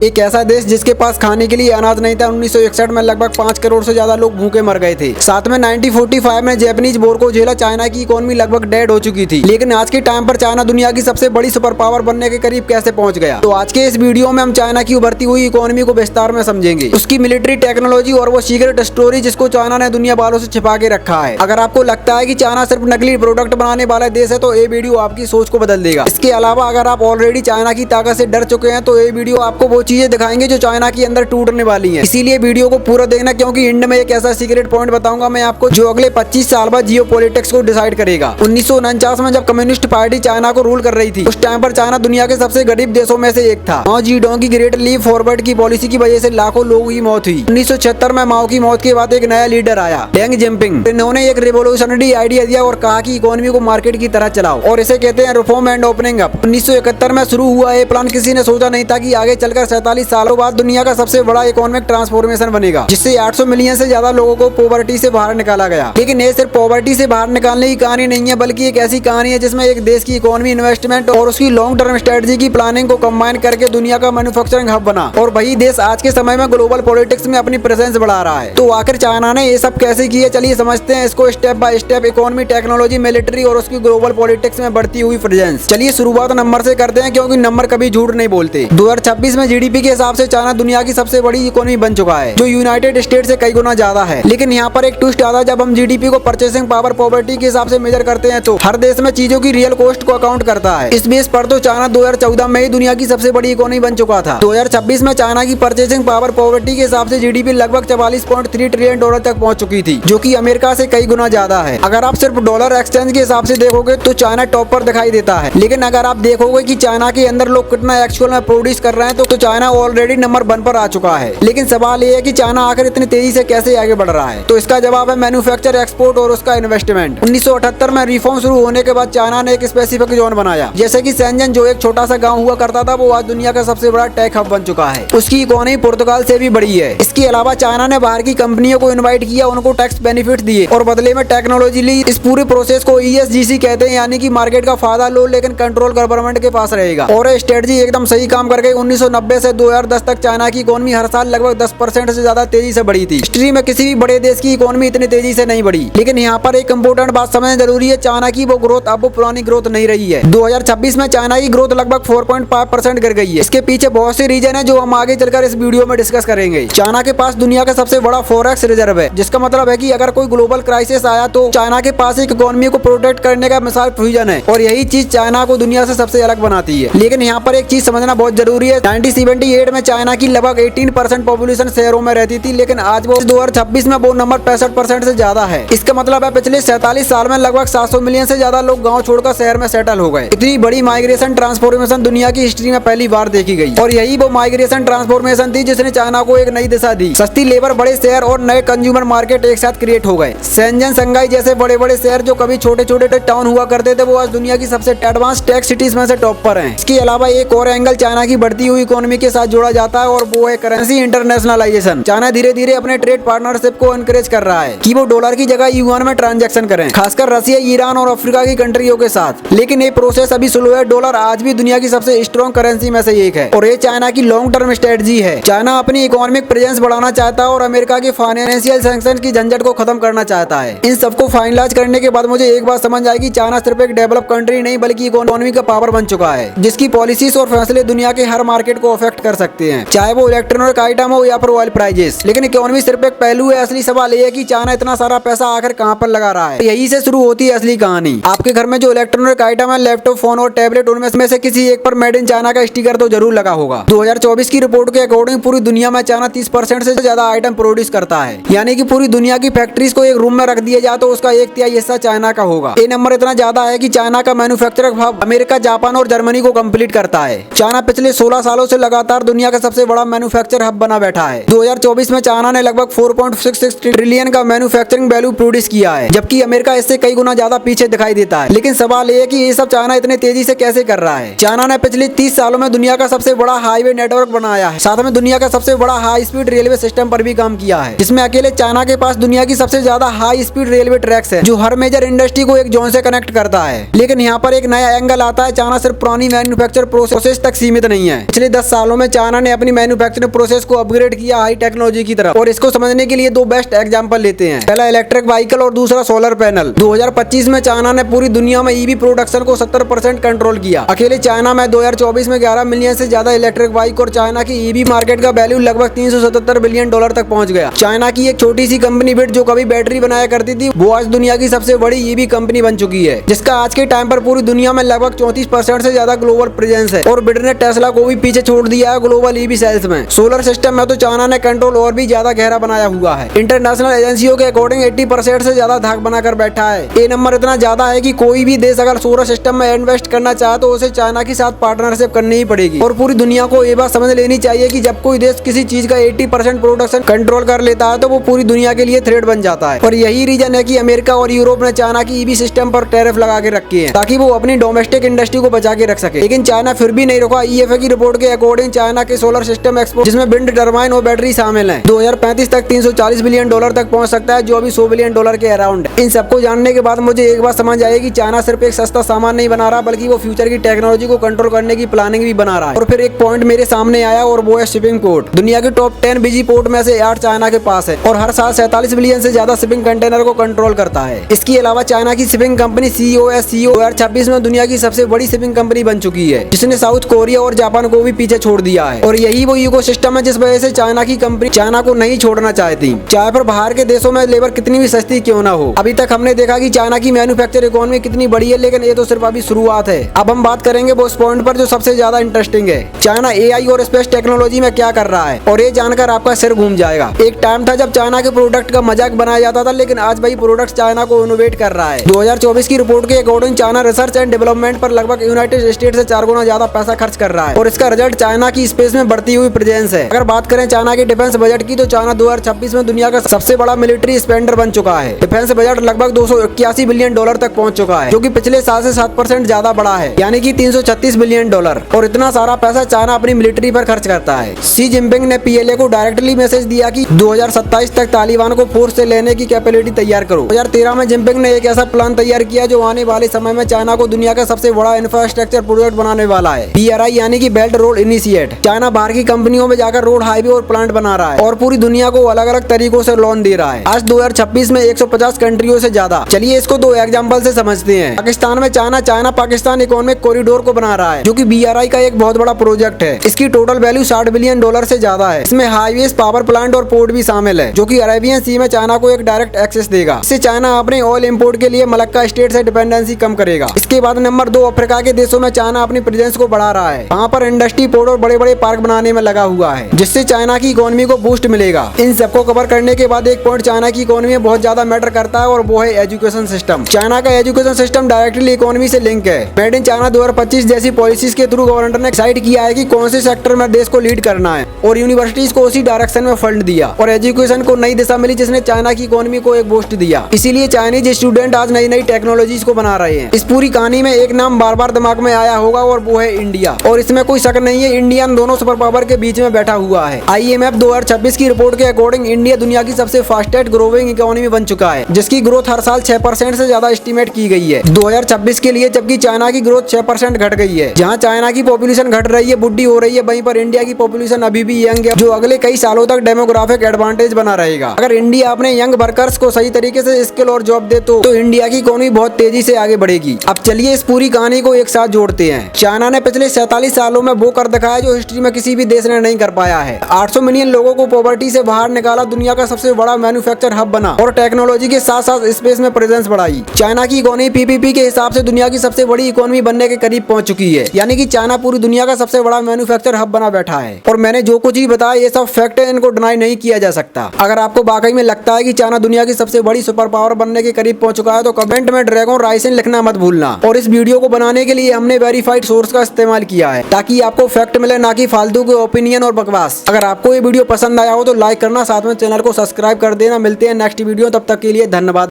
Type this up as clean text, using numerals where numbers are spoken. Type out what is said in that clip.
एक ऐसा देश जिसके पास खाने के लिए अनाज नहीं था। 1961 में लगभग 5 करोड़ से ज्यादा लोग भूखे मर गए थे। साथ में 1945 में जापानीज वॉर को झेला। चाइना की इकोनॉमी लगभग डेड हो चुकी थी। लेकिन आज के टाइम पर चाइना दुनिया की सबसे बड़ी सुपर पावर बनने के करीब कैसे पहुंच गया। तो आज के इस वीडियो में हम चाइना की उभरती हुई इकोनॉमी को विस्तार में समझेंगे, उसकी मिलिट्री टेक्नोलॉजी और वो सीक्रेट स्टोरी जिसको चाइना ने दुनिया वालों से छिपा के रखा है। अगर आपको लगता है कि चाइना सिर्फ नकली प्रोडक्ट बनाने वाला देश है तो ये वीडियो आपकी सोच को बदल देगा। इसके अलावा अगर आप ऑलरेडी चाइना की ताकत से डर चुके हैं तो ये वीडियो आपको वो चीजें दिखाएंगे जो चाइना के अंदर टूटने वाली है। इसीलिए वीडियो को पूरा देखना, क्योंकि इंड में एक ऐसा सीक्रेट पॉइंट बताऊंगा मैं आपको जो अगले 25 साल बाद जियो पॉलिटिक्स को डिसाइड करेगा। 1949 में जब कम्युनिस्ट पार्टी चाइना को रूल कर रही थी, उस टाइम पर चाइना दुनिया के सबसे गरीब देशों में से एक था। माओ जेडोंग की ग्रेट लीप फॉरवर्ड की पॉलिसी की वजह से लाखों लोगों की मौत हुई। 1976 में माओ की मौत के बाद एक नया लीडर आया, डेंग जिनपिंग। इन्होंने एक रिवोल्यूशनरी आइडिया दिया और कहा कि इकोनॉमी को मार्केट की तरह चलाओ, और इसे कहते हैं रिफॉर्म एंड ओपनिंग अप। 1971 में शुरू हुआ ये प्लान किसी ने सोचा नहीं था कि आगे चलकर 47 सालों बाद दुनिया का सबसे बड़ा इकोनॉमिक ट्रांसफॉर्मेशन बनेगा, जिससे 800 मिलियन से ज्यादा लोगों को पॉवर्टी से बाहर निकाला गया। लेकिन ये सिर्फ पॉवर्टी से बाहर निकालने की कहानी नहीं है, बल्कि एक ऐसी कहानी है जिसमें एक देश की इकोनॉमी, इन्वेस्टमेंट और उसकी लॉन्ग टर्म स्ट्रेटजी की प्लानिंग को कंबाइन करके दुनिया का मैन्युफैक्चरिंग हब बना। और वही देश आज के समय में ग्लोबल पॉलिटिक्स में अपनी प्रेजेंस बढ़ा रहा है। तो आखिर चाइना ने ये सब कैसे किया, चलिए समझते हैं इसको step by step. Economy, technology, military और उसकी ग्लोबल पॉलिटिक्स में बढ़ती हुई प्रेजेंस। चलिए शुरुआत नंबर से करते हैं, क्योंकि नंबर कभी झूठ नहीं बोलते। 2026 में जीडीपी के हिसाब से चाइना दुनिया की सबसे बड़ी इकोनॉमी बन चुका है, जो यूनाइटेड स्टेट से कई गुना ज्यादा है। लेकिन यहाँ पर एक ट्विस्ट आता है, जब हम जीडीपी को परचेसिंग पावर, पॉवर्टी के हिसाब से मेजर करते हैं तो हर देश में चीजों की रियल कॉस्ट को अकाउंट करता है। इस बेस पर तो चाइना 2014 में ही दुनिया की सबसे बड़ी इकोनॉमी बन चुका था। 2026 में चाइना की परचेसिंग पावर, पॉवर्टी के हिसाब से जीडीपी लगभग 44.3 ट्रिलियन डॉलर तक पहुंच चुकी थी, जो कि अमेरिका से कई गुना ज्यादा है। अगर आप सिर्फ डॉलर एक्सचेंज के हिसाब से देखोगे तो चाइना टॉप पर दिखाई देता है। लेकिन अगर आप देखोगे कि चाइना के अंदर लोग कितना एक्चुअल में प्रोड्यूस कर रहे हैं तो चाइना ऑलरेडी नंबर 1 पर आ चुका है। लेकिन सवाल ये है कि चाइना आखिर इतनी तेजी से कैसे आगे बढ़ रहा है। तो इसका जवाब है मैन्युफैक्चर, एक्सपोर्ट और उसका इन्वेस्टमेंट। 1978 में रिफॉर्म शुरू होने के बाद चाइना ने एक स्पेसिफिक जोन बनाया, जैसे कि शेंजन, जो एक छोटा सा गांव हुआ करता था, वो आज दुनिया का सबसे बड़ा टेक हब बन चुका है। उसकी इकोनॉमी पुर्तगाल से भी बड़ी है। इसके अलावा चाइना ने बाहर की कंपनियों को इन्वाइट किया, उनको टैक्स बेनिफिट दिए और बदले में टेक्नोलॉजी ली। इस पूरे प्रोसेस को ESGC कहते हैं, यानी कि मार्केट का फायदा लो लेकिन कंट्रोल गवर्नमेंट के पास रहेगा। और ये स्ट्रेटजी एकदम सही काम कर गई। 1990 से 2010 तक चाइना की इकोनॉमी हर साल लगभग 10% से ज्यादा तेजी से बढ़ी थी। हिस्ट्री में किसी भी बड़े देश की इकोनॉमी इतनी तेजी से नहीं बढ़ी। लेकिन यहाँ पर एक इम्पोर्टेंट बात समझना जरूरी है, चाइना की वो ग्रोथ अब वो पुरानी ग्रोथ नहीं रही है। 2026 में चाइना की ग्रोथ लगभग 4.5% गिर गई है। इसके पीछे बहुत से रीजन है जो हम आगे चलकर इस वीडियो में डिस्कस करेंगे। चाइना के पास दुनिया का सबसे बड़ा फॉरेक्स रिजर्व है, जिसका मतलब है कि अगर कोई ग्लोबल क्राइसिस आया तो चाइना के पास एक इकोनॉमी को प्रोटेक्ट करने का मिसाल फ्यूजन है। और यही चीज चाइना को दुनिया से सबसे अलग बनाती है। लेकिन यहाँ पर एक चीज समझना बहुत जरूरी है, 1978 में चाइना की लगभग 18% पॉपुलेशन शहरों में रहती थी, लेकिन आज वो 2026 में वो नंबर 65% से ज्यादा है। इसका मतलब है पिछले 47 साल में लगभग 700 मिलियन से ज्यादा लोग गाँव छोड़कर शहर में सेटल हो गए। इतनी बड़ी माइग्रेशन ट्रांसफॉर्मेशन दुनिया की हिस्ट्री में पहली बार देखी गई। और यही वो माइग्रेशन ट्रांसफॉर्मेशन थी जिसने चाइना को एक नई दिशा दी। सस्ती लेबर, बड़े शहर और नए कंज्यूमर मार्केट एक साथ क्रिएट हो गए। शेंजन, शंघाई जैसे बड़े बड़े शहर जो कभी छोटे छोटे टाउन हुआ करते थे, वो आज दुनिया की सबसे एडवांस टेक सिटीज में से टॉप पर हैं। इसके अलावा एक और एंगल चाइना की बढ़ती हुई इकोनॉमी के साथ जोड़ा जाता है, और वो है करेंसी इंटरनेशनलाइजेशन। चाइना धीरे धीरे अपने ट्रेड पार्टनरशिप को एनकरेज कर रहा है कि वो डॉलर की जगह युआन में ट्रांजैक्शन करें, खासकर रसिया, ईरान और अफ्रीका की कंट्रियों के साथ। लेकिन ये प्रोसेस अभी स्लो है। डॉलर आज भी दुनिया की सबसे स्ट्रॉन्ग करेंसी में से एक है, और ये चाइना की लॉन्ग टर्म स्ट्रेटजी है। चाइना अपनी इकोनॉमिक प्रेजेंस बढ़ाना चाहता है और अमेरिका के फाइनेंशियल सैंक्शन की झंझट को खत्म करना चाहता है। इन सबको फाइनलाइज करने के बाद मुझे एक बात समझ आई कि चाइना सिर्फ एक डेवलप कंट्री नहीं, बल्कि इकोनॉमी का पावर बन चुका है, जिसकी पॉलिसीज और फैसले दुनिया के हर मार्केट को अफेक्ट कर सकते हैं, चाहे वो इलेक्ट्रॉनिक आइटम हो या फिर ऑयल प्राइजेस। लेकिन इकोनॉमी सिर्फ एक पहलू है। असली सवाल ये है कि चाइना इतना सारा पैसा आखिर कहां पर लगा रहा है। यही से शुरू होती है असली कहानी। आपके घर में जो इलेक्ट्रॉनिक आइटम है, लैपटॉप, फोन और टैबलेट, उनमें से किसी एक पर मेड इन चाइना का स्टिकर तो जरूर लगा होगा। 2024 की रिपोर्ट के अकॉर्डिंग पूरी दुनिया में चाइना 30% से ज्यादा आइटम प्रोड्यूस करता है। यानी कि पूरी दुनिया की फैक्ट्रीज को एक रूम में रख दिया जाए तो उसका 1/3 हिस्सा चाइना का होगा। ये नंबर इतना ज्यादा है कि चाइना का मैन्युफैक्चरिंग हब अमेरिका, जापान और जर्मनी को कंप्लीट करता है। चाइना पिछले 16 सालों से लगातार दुनिया का सबसे बड़ा मैन्युफैक्चर हब बना बैठा है। 2024 में चाइना ने लगभग 4.66 ट्रिलियन का मैन्युफैक्चरिंग वैल्यू प्रोड्यूस किया है, जबकि अमेरिका इससे कई गुना ज्यादा पीछे दिखाई देता है। लेकिन सवाल ये है कि ये सब चाइना इतने तेजी से कैसे कर रहा है। चाइना ने पिछले 30 सालों में दुनिया का सबसे बड़ा हाईवे नेटवर्क बनाया है, साथ में दुनिया का सबसे बड़ा हाई स्पीड रेलवे सिस्टम पर भी काम किया है, जिसमें अकेले चाइना के पास दुनिया की सबसे ज्यादा हाई स्पीड रेलवे ट्रैक्स है, जो हर मेजर इंडस्ट्री को एक जोन से कनेक्ट करता है। लेकिन यहाँ पर एक नया एंगल आता है, चाइना सिर्फ पुरानी मैन्युफैक्चर प्रोसेस तक सीमित नहीं है। पिछले 10 सालों सालों में चाइना ने अपनी मैन्युफैक्चरिंग प्रोसेस को अपग्रेड किया हाई टेक्नोलॉजी की तरफ। और इसको समझने के लिए दो बेस्ट एग्जांपल लेते हैं, पहला इलेक्ट्रिक व्हीकल और दूसरा सोलर पैनल। 2025 में चाइना ने पूरी दुनिया में ईवी प्रोडक्शन को 70% कंट्रोल किया। अकेले चाइना में 2024 में 11 मिलियन से ज्यादा इलेक्ट्रिक बाइक और चाइना की ईवी मार्केट का वैल्यू लगभग $377 बिलियन तक पहुंच गया। चाइना की एक छोटी सी कंपनी बिट जो कभी बैटरी बनाया करती थी, वो आज दुनिया की सबसे बड़ी ईवी कंपनी बन चुकी है, जिसका आज के टाइम पर पूरी दुनिया में लगभग 34% से ज्यादा ग्लोबल प्रेजेंस है। और बिट ने टेस्ला को भी पीछे छोड़ दिया है ग्लोबल ईवी सेल्स में। सोलर सिस्टम में तो चाइना ने कंट्रोल और भी ज्यादा गहरा बनाया हुआ है। इंटरनेशनल एजेंसियों के अकॉर्डिंग 80% से ज्यादा धाक बनाकर बैठा है। ये नंबर इतना ज्यादा है कि कोई भी देश अगर सोलर सिस्टम में इन्वेस्ट करना चाहे तो उसे चाइना के साथ पार्टनरशिप करनी ही पड़ेगी। और पूरी दुनिया को ये बात समझ लेनी चाहिए कि जब कोई देश किसी चीज का 80% प्रोडक्शन कंट्रोल कर लेता है तो वो पूरी दुनिया के लिए थ्रेट बन जाता है। और यही रीजन है कि अमेरिका और यूरोप ने चाइना की ईवी सिस्टम पर टैरिफ लगा के रखे हैं ताकि वो अपनी डोमेस्टिक इंडस्ट्री को बचा के रख सके। लेकिन चाइना फिर भी नहीं रुका। ईएफए की रिपोर्ट के अकॉर्डिंग चाइना के सोलर सिस्टम एक्सपोर्ट, जिसमें विंड टर्बाइन और बैटरी शामिल है, 2035 तक $340 बिलियन तक पहुंच सकता है, जो अभी $100 बिलियन के अराउंड है। इन सबको जानने के बाद मुझे एक बात समझ आई कि चाइना सिर्फ एक सस्ता सामान नहीं बना रहा, बल्कि वो फ्यूचर की टेक्नोलॉजी को कंट्रोल करने की प्लानिंग भी बना रहा है। और फिर एक पॉइंट मेरे सामने आया और वो है शिपिंग पोर्ट। दुनिया के टॉप 10 बिजी पोर्ट में से 8 चाइना के पास है और हर साल 47 बिलियन से ज्यादा शिपिंग कंटेनर को कंट्रोल करता है। इसके अलावा चाइना की शिपिंग कंपनी COSCO 2026 में दुनिया की सबसे बड़ी शिपिंग कंपनी बन चुकी है, जिसने साउथ कोरिया और जापान को भी पीछे छोड़ दिया है। और यही वो इकोसिस्टम है जिस वजह से चाइना की कंपनी चाइना को नहीं छोड़ना चाहती, चाहे पर बाहर के देशों में लेबर कितनी भी सस्ती क्यों ना हो। अभी तक हमने देखा कि चाइना की मैन्युफैक्चर इकोनॉमी कितनी बड़ी है, लेकिन ये तो सिर्फ अभी शुरुआत है। अब हम बात करेंगे वो उस पॉइंट पर जो सबसे ज्यादा इंटरेस्टिंग है, चाइना AI और स्पेस टेक्नोलॉजी में क्या कर रहा है। और ये जानकर आपका सिर घूम जाएगा। एक टाइम था जब चाइना के प्रोडक्ट का मजाक बनाया जाता था, लेकिन आज वही प्रोडक्ट चाइना को इनोवेट कर रहा है। 2024 की रिपोर्ट के according China research and development पर लगभग यूनाइटेड स्टेट से 4 गुना ज्यादा पैसा खर्च कर रहा है। और इसका रिजल्ट चाइना की स्पेस में बढ़ती हुई प्रेजेंस है। अगर बात करें चाइना के डिफेंस बजट की, तो चाइना 2026 में दुनिया का सबसे बड़ा मिलिट्री स्पेंडर बन चुका है। डिफेंस बजट लगभग $281 बिलियन तक पहुंच चुका है, जो कि पिछले साल से 7% ज्यादा बढ़ा है, यानी कि $336 बिलियन। और इतना सारा पैसा चाइना अपनी मिलिट्री पर खर्च करता है। शी जिनपिंग ने PLA को डायरेक्टली मैसेज दिया कि 2027 तक तालिबान को फोर्स से लेने की कैपेबिलिटी तैयार करो। 2013 में जिनपिंग ने एक ऐसा प्लान तैयार किया जो आने वाले समय में चाइना को दुनिया का सबसे बड़ा इंफ्रास्ट्रक्चर प्रोजेक्ट बनाने वाला है। BRI यानी कि बेल्ट रोड इनिशिएट। चाइना बाहर की कंपनियों में जाकर रोड, हाईवे और प्लांट बना रहा है और पूरी दुनिया को अलग अलग तरीकों से लोन दे रहा है। आज 2026 में 150 कंट्रियों से ज्यादा। चलिए इसको दो एग्जाम्पल से समझते हैं। पाकिस्तान में चाइना पाकिस्तान इकोनॉमिक कॉरिडोर को बना रहा है, जो कि BRI का एक बहुत बड़ा प्रोजेक्ट है। इसकी टोटल वैल्यू $60 बिलियन से ज्यादा है। इसमें हाईवेज, पावर प्लांट और पोर्ट भी शामिल है, जो कि अरेबियन सी में चाइना को एक डायरेक्ट एक्सेस देगा। इससे चाइना अपने ऑयल इंपोर्ट के लिए मलक्का स्टेट से डिपेंडेंसी कम करेगा। इसके बाद नंबर 2, अफ्रीका के देशों में चाइना अपनी प्रेजेंस को बढ़ा रहा है। वहाँ पर इंडस्ट्री, पोर्ट और बड़े बड़े पार्क बनाने में लगा हुआ है, जिससे चाइना की इकोनॉमी को बूस्ट मिलेगा। इन सबको कवर करने के बाद एक पॉइंट चाइना की इकोनॉमी में बहुत ज्यादा मैटर करता है और वो है एजुकेशन सिस्टम। चाइना का एजुकेशन सिस्टम डायरेक्टली इकोनॉमी से लिंक है। मेड इन चाइना 2025 जैसी पॉलिसीज के थ्रू गवर्नमेंट ने डिसाइड किया है कि कौन से सेक्टर में देश को लीड करना है और यूनिवर्सिटीज को उसी डायरेक्शन में फंड दिया और एजुकेशन को नई दिशा मिली, जिसने चाइना की इकोनॉमी को एक बूस्ट दिया। इसीलिए चाइनीज स्टूडेंट आज नई नई टेक्नोलॉजीज को बना रहे हैं। इस पूरी कहानी में एक नाम बार बार दिमाग में आया होगा और वो है इंडिया। और इसमें कोई शक नहीं है, इंडिया दोनों सुपर पावर के बीच में बैठा हुआ है। IMF 2026 की रिपोर्ट के अकॉर्डिंग इंडिया दुनिया की सबसे फास्टेस्ट ग्रोइंग इकोनॉमी बन चुका है, जिसकी ग्रोथ हर साल 6% से ज्यादा एस्टिमेट की गई है 2026 के लिए, जबकि चाइना की ग्रोथ 6% घट गई है। जहाँ चाइना की पॉपुलेशन घट रही है, बुढ़ी हो रही है, वहीं पर इंडिया की पॉपुलेशन अभी भी यंग है, जो अगले कई सालों तक डेमोग्राफिक एडवांटेज बना रहेगा। अगर इंडिया अपने यंग वर्कर्स को सही तरीके से स्किल और जॉब दे तो इंडिया की इकोनॉमी बहुत तेजी से आगे बढ़ेगी। अब चलिए इस पूरी कहानी को एक साथ जोड़ते हैं। चाइना ने पिछले 47 सालों में वो कर दिखाया जो हिस्ट्री में किसी भी देश ने नहीं कर पाया है। 800 मिलियन लोगों को पॉवर्टी से बाहर निकाला, दुनिया का सबसे बड़ा मैन्युफैक्चर हब बना और टेक्नोलॉजी के साथ साथ स्पेस में प्रेजेंस बढ़ाई। चाइना की इकोनॉमी PPP के हिसाब से दुनिया की सबसे बड़ी इकोनॉमी बनने के करीब पहुंच चुकी है, यानी कि चाइना पूरी दुनिया का सबसे बड़ा मैन्युफैक्चर हब बना बैठा है। और मैंने जो कुछ ही बताया ये सब फैक्ट है, इनको डिनाई नहीं किया जा सकता। अगर आपको वाकई में लगता है कि चाइना दुनिया की सबसे बड़ी सुपर पावर बनने के करीब पहुंच चुका है तो कमेंट में ड्रैगन राइसन लिखना मत भूलना। और इस वीडियो को बनाने के लिए हमने वेरीफाइड सोर्स का इस्तेमाल किया है, ताकि आपको फैक्ट मिले, ना कि फालतू के ओपिनियन और बकवास। अगर आपको ये वीडियो पसंद आया हो तो लाइक करना, साथ में चैनल को सब्सक्राइब कर देना। मिलते हैं नेक्स्ट वीडियो, तब तक के लिए धन्यवाद।